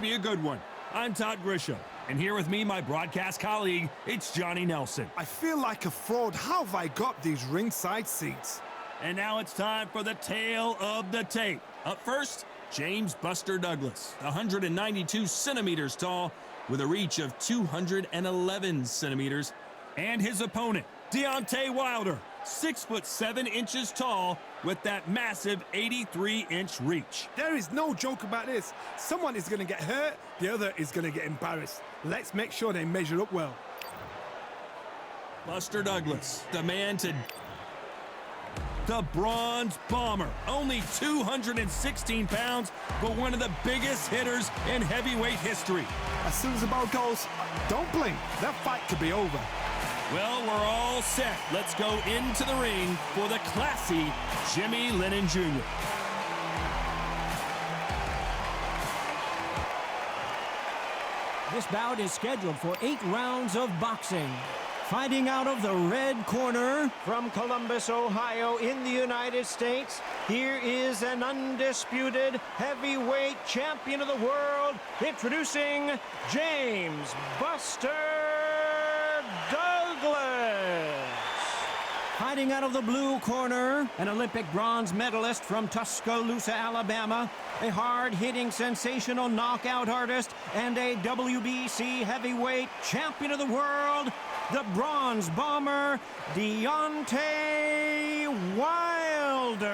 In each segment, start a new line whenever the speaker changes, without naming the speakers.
Be a good one. I'm Todd Grisham, and here with me, my broadcast colleague, it's Johnny Nelson.
I feel like a fraud. How have I got these ringside seats?
And now it's time for the tale of the tape. Up first, James Buster Douglas, 192 centimeters tall, with a reach of 211 centimeters, and his opponent, Deontay Wilder, 6'7" tall, with that massive 83-inch reach.
There is no joke about this. Someone is going to get hurt, the other is going to get embarrassed. Let's make sure they measure up well.
Buster Douglas, the man to... The Bronze Bomber, only 216 pounds, but one of the biggest hitters in heavyweight history.
As soon as the ball goes, don't blink. That fight could be over.
Well, we're all set. Let's go into the ring for the classy Jimmy Lennon Jr.
This bout is scheduled for 8 rounds of boxing. Fighting out of the red corner from Columbus, Ohio in the United States, here is an undisputed heavyweight champion of the world, introducing James Buster Douglas. Fighting out of the blue corner, an Olympic bronze medalist from Tuscaloosa, Alabama, a hard-hitting, sensational knockout artist, and a WBC heavyweight champion of the world, the Bronze Bomber, Deontay Wilder.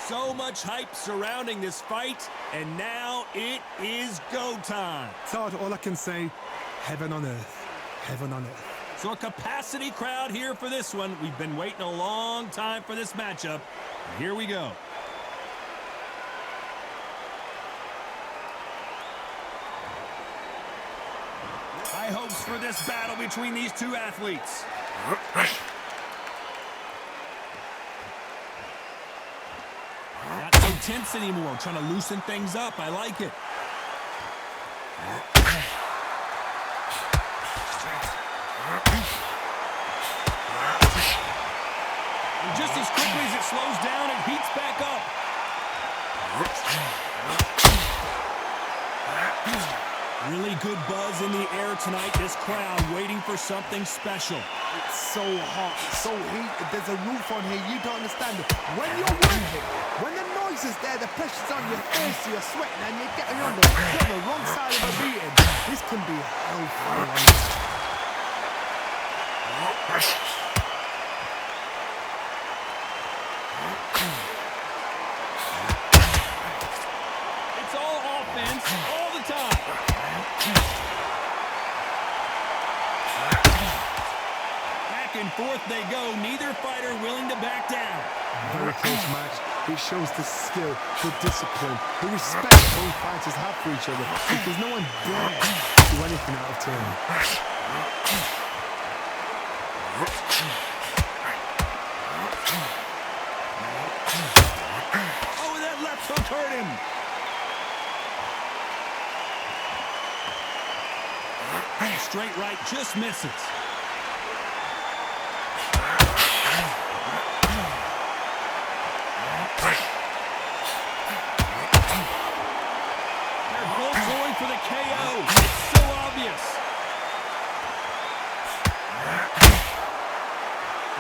So much hype surrounding this fight, and now it is go time.
Todd, all I can say, heaven on earth, heaven on earth.
So a capacity crowd here for this one. We've been waiting a long time for this matchup. Here we go. High hopes for this battle between these two athletes. Not so tense anymore, trying to loosen things up. I like it. And just as quickly as it slows down, it heats back up. Really good buzz in the air tonight. This crowd waiting for something special.
It's so hot, so heated. There's a roof on here. You don't understand it. When you're working, when the noise is there, the pressure's on your face, you're sweating, and you're getting on the wrong side of a beating. This can be hellfire.
It's all offense all the time. Back and forth they go, neither fighter willing to back down.
Very close match. It shows the skill, the discipline, the respect both fighters have for each other, because no one dares do anything out of turn.
Oh, that left hook hurt him. Straight right just misses. They're both going for the KO. It's so obvious.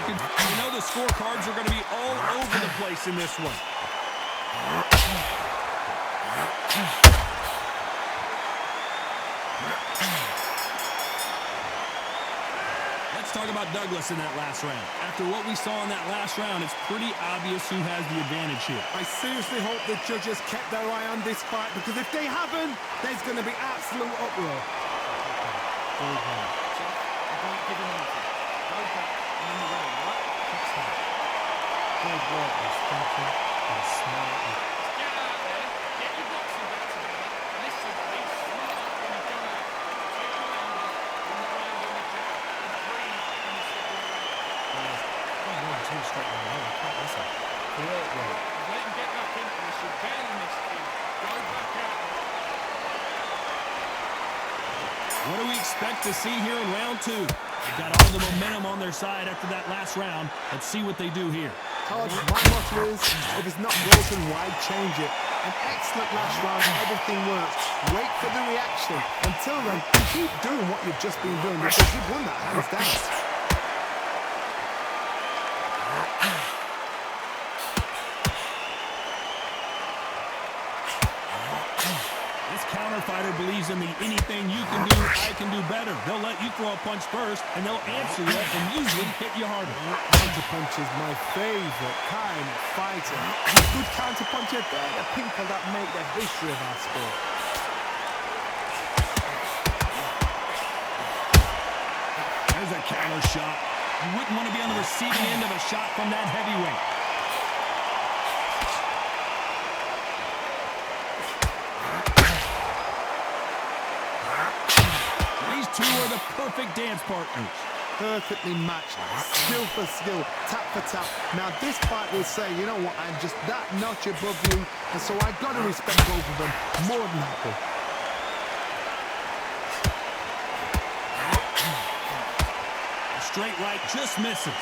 You know the scorecards are going to be all over the place in this one. Let's talk about Douglas in that last round. After what we saw in that last round, it's pretty obvious who has the advantage here.
I seriously hope the judges kept their eye on this fight, because if they haven't, there's going to be absolute uproar.
What do we expect to see here in round two? They've got all the momentum on their side after that last round. Let's see what they do here.
Todd, my motto is, if it's not broken, why change it? An excellent last round. Everything works. Wait for the reaction. Until then, keep doing what you've just been doing because you've won that hands down.
Fighter believes in the anything you can do, I can do better. They'll let you throw a punch first, and they'll answer you and usually hit you harder.
Counterpunch is my favorite kind of fighter. Good counterpuncher, they're the people that make the history of our sport.
There's a counter shot. You wouldn't want to be on the receiving end of a shot from that heavyweight. Two are the perfect dance partners.
Perfectly matched, skill for skill, tap for tap. Now this fight will say, you know what, I'm just that notch above you, and so I've got to respect both of them more than happy.
A straight right just misses.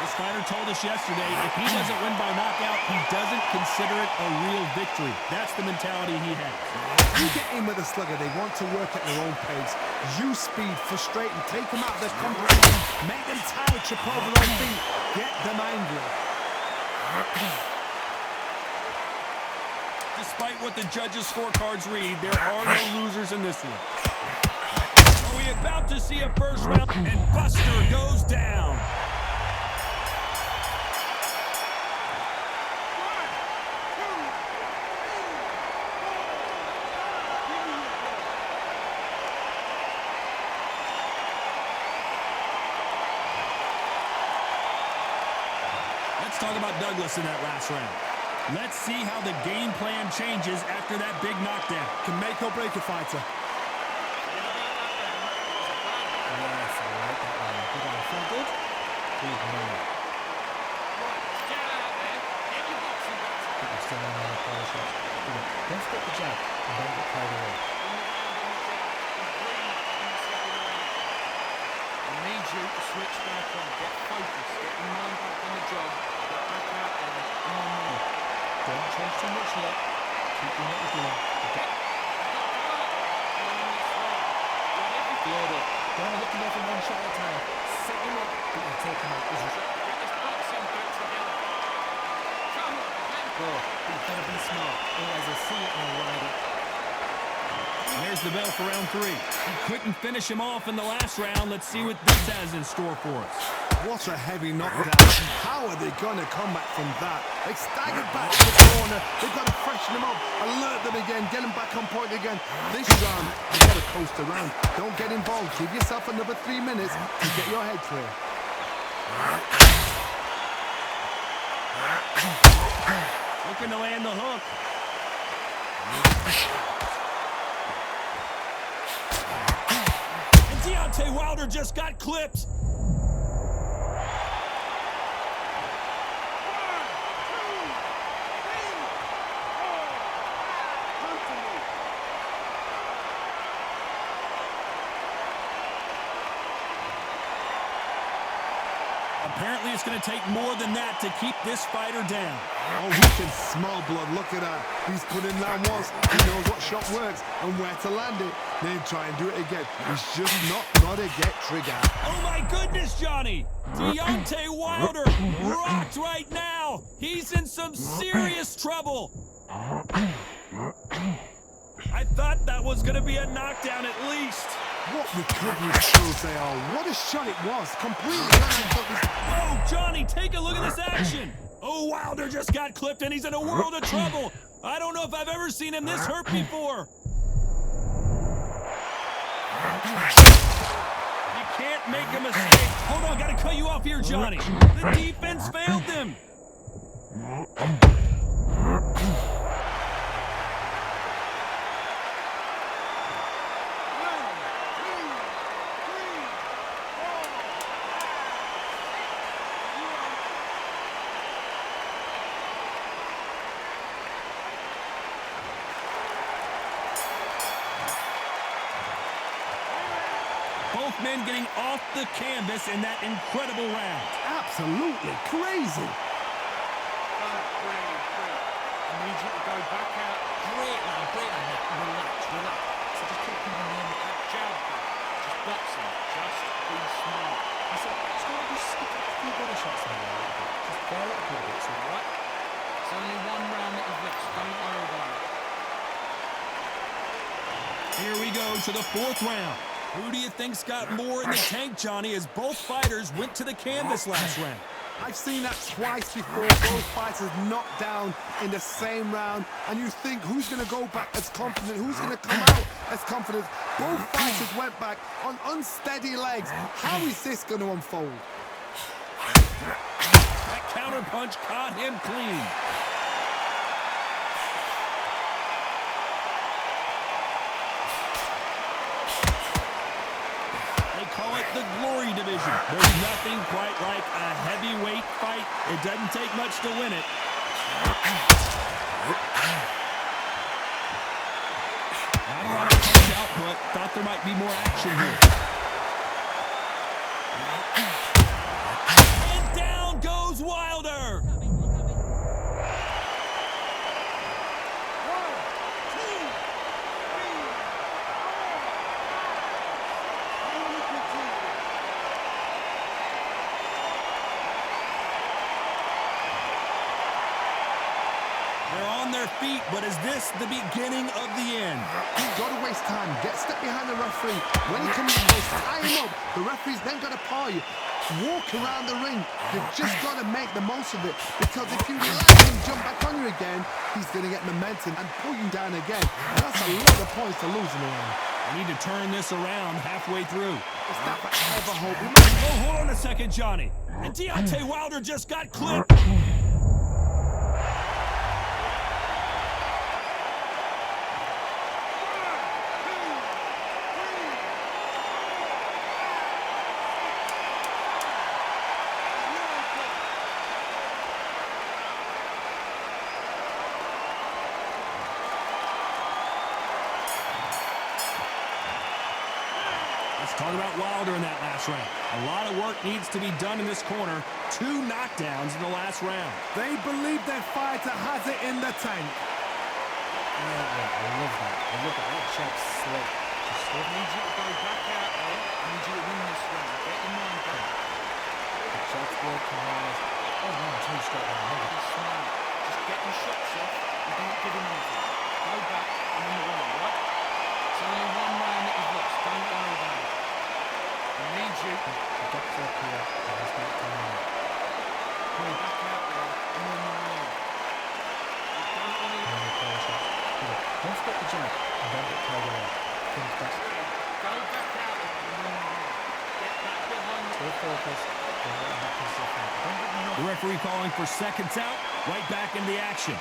This fighter told us yesterday, if he doesn't win by knockout, he doesn't consider it a real victory. That's the mentality he has.
You get in with a slugger, they want to work at their own pace. Use speed, frustrate them, take them out of their comfort zone, make them tired, trip over their feet, get them angry.
Despite what the judges' scorecards read, there are no losers in this one. Are we about to see a first round? And Buster goes down. Let's talk about Douglas in that last round. Let's see how the game plan changes after that big knockdown.
Can make or break a fighter.
Yes, I like that one. Good eye. Feel good? Good man. Put your still on the power shot. Don't split the jab and don't get carried away.
I need you to switch back on. Get focused. Get your mind back on the job. Get back out there. Come on, man.
Don't change too much yet. Keep doing what you're doing. Okay? Build it. Don't look away from one shot at a time. Set him up, but you take him out.
Get this boxing back together. Come on, man.
Go. But you've got to be smart. Otherwise they'll see it and they'll ride it.
And there's the bell for round 3. He couldn't finish him off in the last round. Let's see what this has in store for us.
What a heavy knockdown. How are they going to come back from that? They staggered back to the corner. They've got to freshen them up, alert them again, get them back on point again. This round, you've got to coast around. Don't get involved. Give yourself another 3 minutes to get your head clear.
Looking to land the hook. And Deontay Wilder just got clipped. Apparently, it's going to take more than that to keep this fighter down.
Oh, he can smell blood. Look at that. He's put in down once. He knows what shot works and where to land it. Then try and do it again. He's just not got to get triggered.
Oh, my goodness, Johnny. Deontay Wilder rocked right now. He's in some serious trouble. I thought that was going to be a knockdown at least.
What recovery skills they are. What a shot it was. Completely lined up.
Oh, Johnny, take a look at this action. Oh, Wilder just got clipped and he's in a world of trouble. I don't know if I've ever seen him this hurt before. You can't make a mistake. Hold on, gotta cut you off here, Johnny. The defense failed them. Both Both men getting off the canvas in that incredible round.
Absolutely crazy.
Brilliant. I need you to go back out. Great, man. Relax. So just keep him in that jab back. Just boxing. Just be smart. I said, just got to just stick a few body shots in there. Just bear it up a bit, all right? It's only one round that you've lost. Don't worry about it.
Here we go to the fourth round. Who do you think's got more in the tank, Johnny, as both fighters went to the canvas last round?
I've seen that twice before. Both fighters knocked down in the same round, and you think who's going to go back as confident, who's going to come out as confident. Both fighters went back on unsteady legs. How is this going to unfold?
That counter punch caught him clean. Call it the glory division. There's nothing quite like a heavyweight fight. It doesn't take much to win it. Not a lot of punch output. Thought there might be more action here. And down goes Wilder. Their feet, but is this the beginning of the end?
You've got to waste time. Get step behind the referee. When he comes close, tie him up. The referee's then got to paw you. Walk around the ring. You've just got to make the most of it, because if you let him jump back on you again, he's going to get momentum and pull you down again. And that's a lot of points to lose in the round.
I need to turn this around halfway through.
It's not ever hope.
Oh, hold on a second, Johnny. And Deontay Wilder just got clipped. Let's talk about Wilder in that last round. A lot of work needs to be done in this corner. 2 knockdowns in the last round.
They believe their fighter has it in the tank.
I love that. That shot's slick.
I need you to go back out there. I need you to win this round. Get your mind back.
The shot's good. Oh, man, 2 straight down.
Be smart. Just get your shots off. You don't give him anything. Go back and win the round, right? It's only one round that you've lost. Don't worry about it. I need you.
The doctor up here. He's got time.
Go back out there and win the round. You don't want to...
Don't forget the jab and don't get carried away.
Go back out there and win the round. Get back behind the...
Stay focused. Don't let him back to the front. Don't get enough.
The referee calling for seconds out. Right back into the action.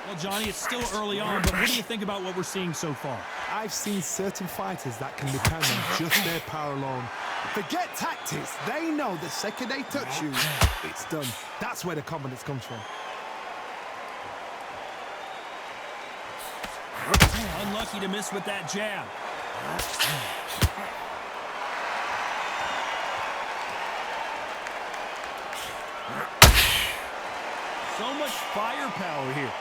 Well, Johnny, it's still early on, but what do you think about what we're seeing so far?
I've seen certain fighters that can depend on just their power alone. Forget tactics. They know the second they touch you, it's done. That's where the confidence comes from.
Unlucky to miss with that jab. So much firepower here.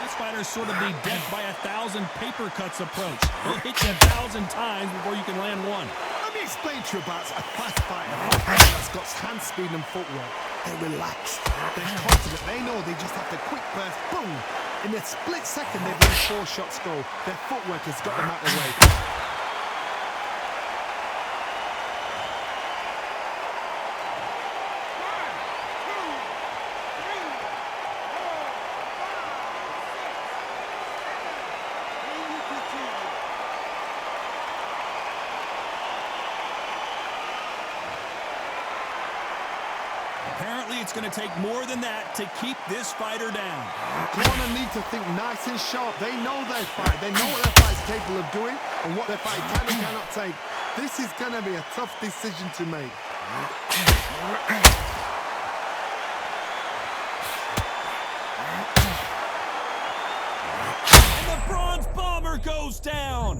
This fighter's sort of the death by 1,000 paper cuts approach. He'll hit you 1,000 times before you can land one.
Let me explain to you about a fast fighter that's got hand speed and footwork. They're relaxed. They're confident. They know they just have to quick burst, boom. In a split second, they've let 4 shots go. Their footwork has got them out of the way.
Apparently, it's going to take more than that to keep this fighter down.
Corner need to think nice and sharp. They know their fight. They know what their fight's capable of doing and what their fight can and cannot take. This is going to be a tough decision to make.
And the bronze bomber goes down.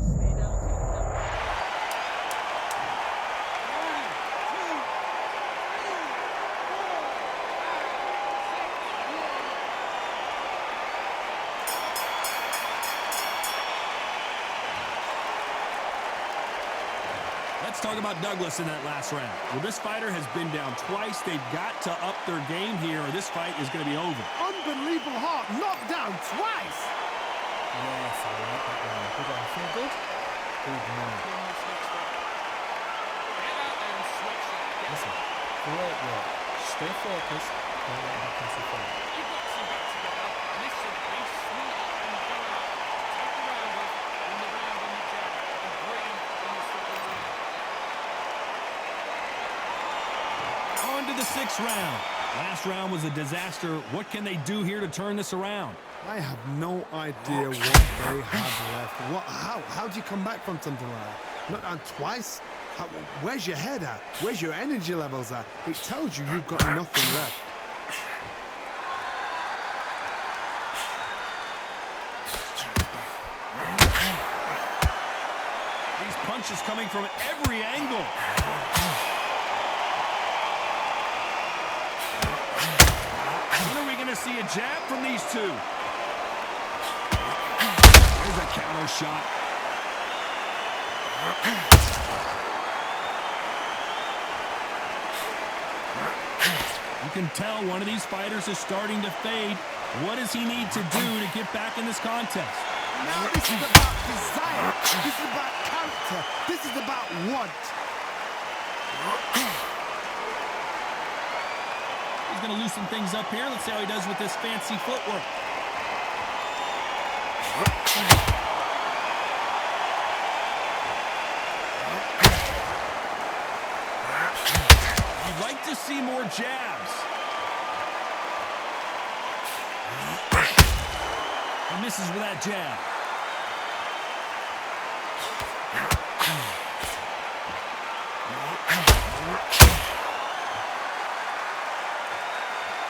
Let's talk about Douglas in that last round. Well, this fighter has been down twice. They've got to up their game here or this fight is going to be over.
Unbelievable heart, knocked down twice.
Yes, I like that one. Good one. Feel good? Good man. Listen, great work. Stay focused. Don't let that cancel forward.
You've got to sit back together. Listen, be smart and go out. Take the round off in the round on the jab and breathe in the second round.
On to the sixth round. Last round was a disaster. What can they do here to turn this around?
I have no idea what they have left. How do you come back from something like that? Not down twice? Where's your head at? Where's your energy levels at? It tells you you've got nothing left.
These punches coming from every angle. When are we going to see a jab from these two? There's a counter shot. You can tell one of these fighters is starting to fade. What does he need to do to get back in this contest?
Now this is about desire. This is about character. This is about want.
He's going to loosen things up here. Let's see how he does with this fancy footwork. You'd like to see more jabs. He misses with that jab.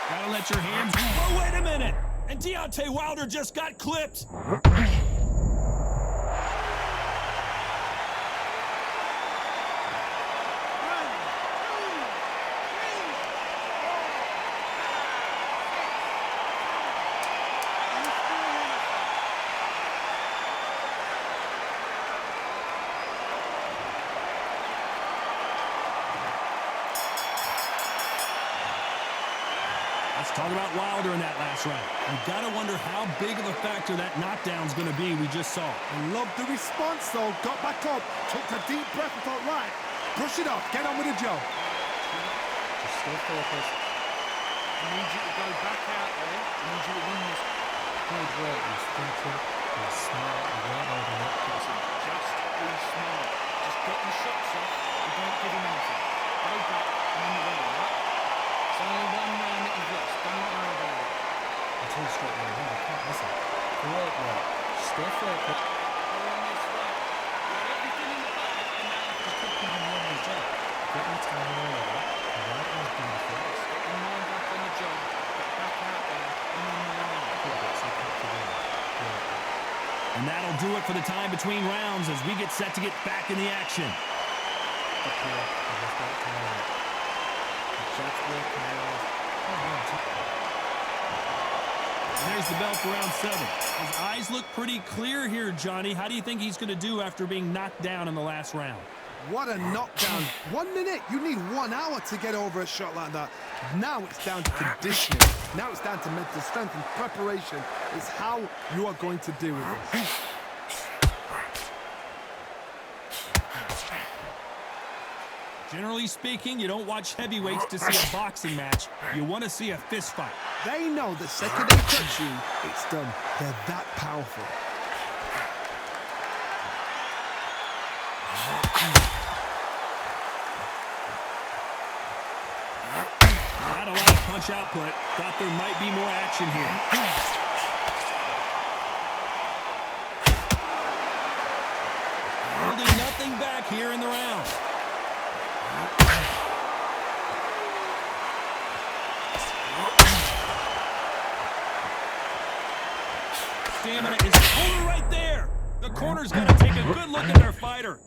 Gotta let your hands... Oh, wait a minute! And Deontay Wilder just got clipped! Let's talk about Wilder in that last round. You've got to wonder how big of a factor that knockdown's going to be we just saw.
I love the response, though. Got back up, took a deep breath and thought, right, brush it off, get on with the job.
Just stay focused.
I need you to go back out there. I need you to win this.
Good work. He's thinking. He's smart. He won't hold him up.
Just be smart. Just get your shots off and don't give him anything. Go back and then you win, right? It's only one round that you've lost. Don't worry about it.
Until you straight away. You can't listen. Great work. Stay focused.
Go on this way. You had everything in the bag and now
Just keep giving him his job. Get your time all over. The right one's being focused.
get your mind back on the job. Get back out there and win the round.
Good work. So keep to win. Great.
And that'll do it for the time between rounds as we get set to get back in the action.
Good play. He has got time. The jab's working well. Oh,
And there's the bell for round 7. His eyes look pretty clear here, Johnny. How do you think he's going to do after being knocked down in the last round?
What a knockdown. 1 minute. You need 1 hour to get over a shot like that. Now it's down to conditioning. Now it's down to mental strength and preparation. It's how you are going to deal with it.
Generally speaking, you don't watch heavyweights to see a boxing match. You want to see a fist fight.
They know the second they touch you, it's done. They're that powerful.
Not a lot of much output. Thought there might be more action here. Holding nothing back here in the round. Stamina is over right there. The corner's going to take a good look at their fighter.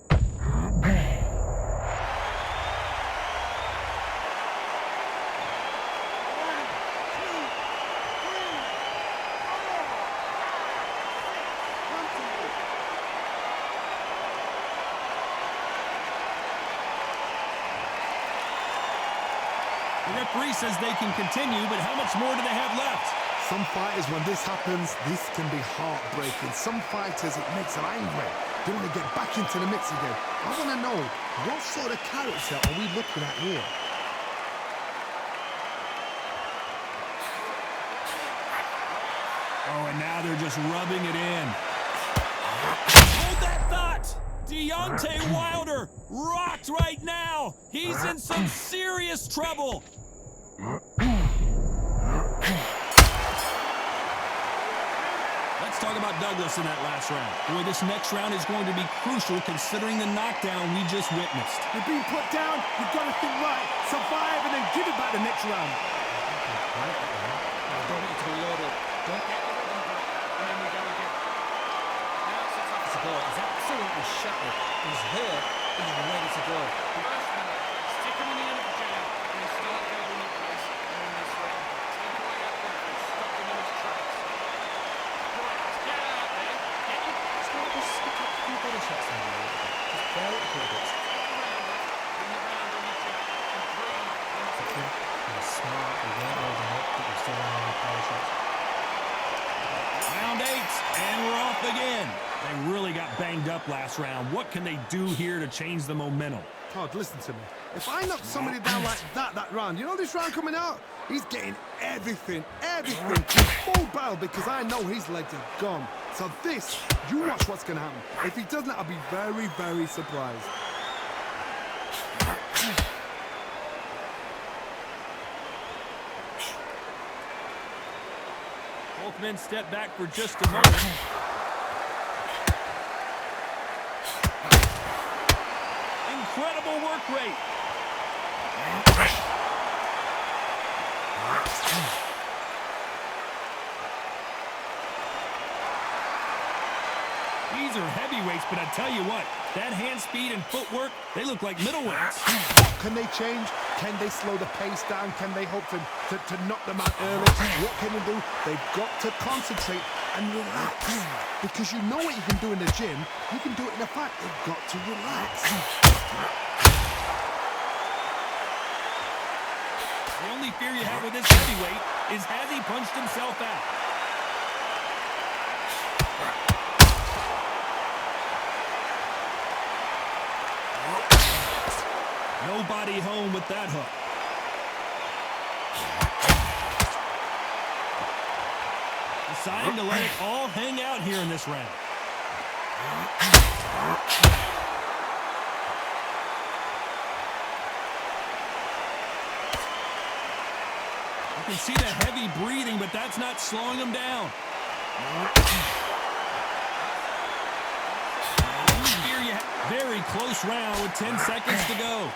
The referee says they can continue, but how much more do they have left?
Some fighters, when this happens, this can be heartbreaking. Some fighters, it makes them angry. They want to get back into the mix again. I want to know, what sort of character are we looking at here?
Oh, and now they're just rubbing it in. Hold that thought! Deontay Wilder rocked right now. He's in some serious trouble. Let's talk about Douglas in that last round. Boy, this next round is going to be crucial considering the knockdown we just witnessed.
You're being put down, you've got to think right, survive, and then give it back the next round.
I don't want you to be loaded. Don't get the rhythm back, and then we go again. Now it's the top. He's absolutely shattered. He's hurt. He's ready to go. Stick him in the end of the jab, and then start building your pace in this round. Take away that confidence. Stop him in his tracks. Right, let's get out there. Get your... It's not just stick up a few body shots in there. Just bear it a little bit. Bring it round on your jab and breathe. You're smart. You weren't loading up, but you're still on your power shots.
Round 8, and we're off again. They really got banged up last round. What can they do here to change the momentum?
Todd, listen to me. If I knock somebody down like that round, you know this round coming out? He's getting everything, full barrel, because I know his legs are gone. So this, you watch what's going to happen. If he doesn't, I'll be very, very surprised.
Both men step back for just a moment. Incredible work rate. These are heavyweights, but I tell you what, that hand speed and footwork, they look like middleweights.
Can they change? Can they slow the pace down? Can they hope to knock them out early? What can they do? They've got to concentrate and relax. Because you know what you can do in the gym, you can do it in a fight. They've got to relax.
The only fear you have with this heavyweight is has he punched himself out? Nobody home with that hook. Deciding to let it all hang out here in this round. You can see the heavy breathing, but that's not slowing him down. Very close round with 10 seconds to go.